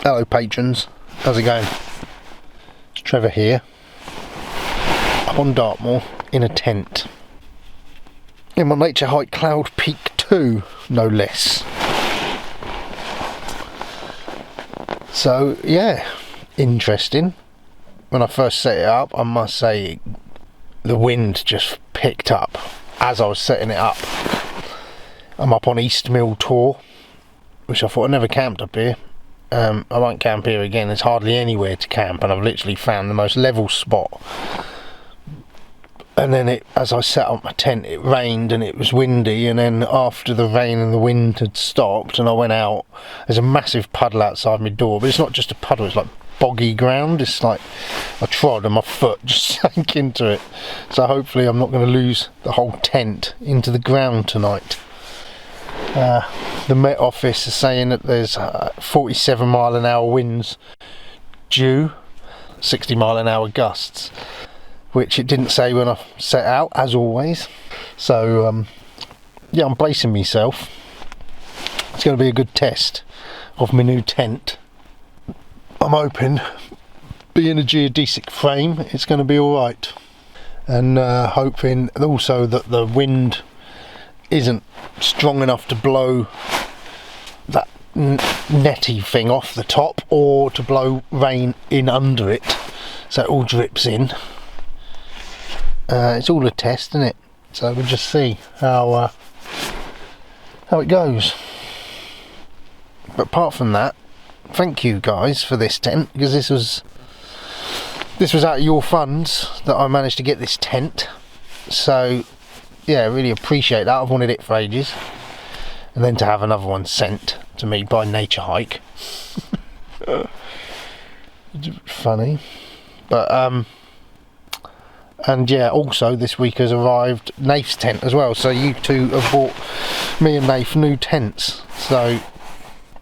Hello patrons, how's it going? It's Trevor here, up on Dartmoor in a tent, in my Naturehike Cloud Peak 2, no less. So yeah, interesting. When I first set it up, I must say the wind just picked up as I was setting it up. I'm up on East Mill Tor, which I thought I never camped up here. I won't camp here again, there's hardly anywhere to camp, and I've literally found the most level spot. And then as I set up my tent, it rained and it was windy, and then after the rain and the wind had stopped and I went out, there's a massive puddle outside my door, but it's not just a puddle, it's like boggy ground. It's like I trod and my foot just sank into it. So hopefully I'm not going to lose the whole tent into the ground tonight. The Met Office is saying that there's 47-mile-an-hour winds due, 60-mile-an-hour gusts, which it didn't say when I set out, as always. So yeah, I'm bracing myself. It's going to be a good test of my new tent. I'm hoping, being a geodesic frame, it's going to be alright, and hoping also that the wind isn't strong enough to blow that netty thing off the top, or to blow rain in under it so it all drips in. It's all a test, isn't it? So we'll just see how it goes. But apart from that, thank you guys for this tent, because this was out of your funds that I managed to get this tent. So yeah, I really appreciate that. I've wanted it for ages, and then to have another one sent to me by Naturehike. Funny, but and yeah, also this week has arrived Naif's tent as well. So you two have bought me and Naif new tents. So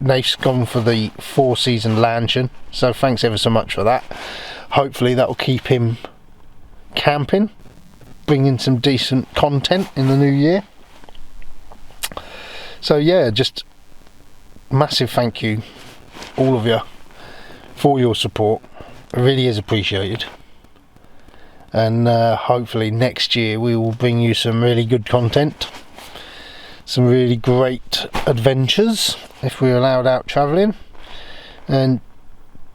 Naif's gone for the 4-season lantern, so thanks ever so much for that. Hopefully that will keep him camping, bringing some decent content in the new year. So yeah, just massive thank you, all of you, for your support. It really is appreciated, and hopefully next year we will bring you some really good content, some really great adventures if we're allowed out travelling, and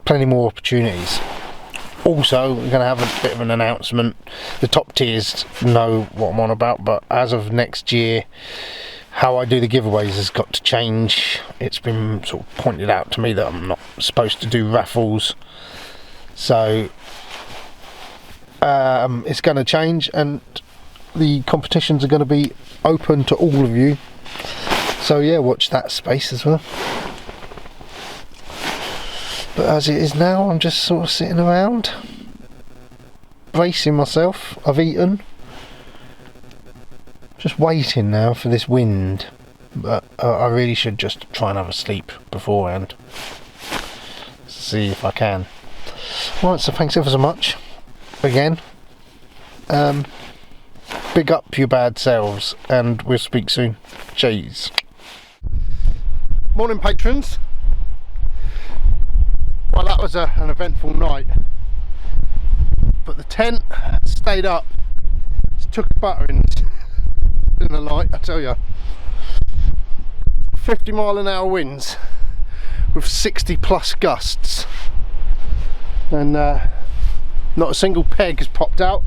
plenty more opportunities. Also, we're going to have a bit of an announcement. The top tiers know what I'm on about, but as of next year, how I do the giveaways has got to change. It's been sort of pointed out to me that I'm not supposed to do raffles, so it's going to change, and the competitions are going to be open to all of you. So yeah, watch that space as well. But as it is now, I'm just sort of sitting around, bracing myself. I've eaten, just waiting now for this wind. But I really should just try and have a sleep beforehand, see if I can. Right, so thanks ever so much again. Big up your bad selves, and we'll speak soon. Cheers. Morning patrons. Well, that was an eventful night, but the tent stayed up. It took a buttering in the night, I tell you. 50-mile-an-hour winds with 60+ gusts, and not a single peg has popped out.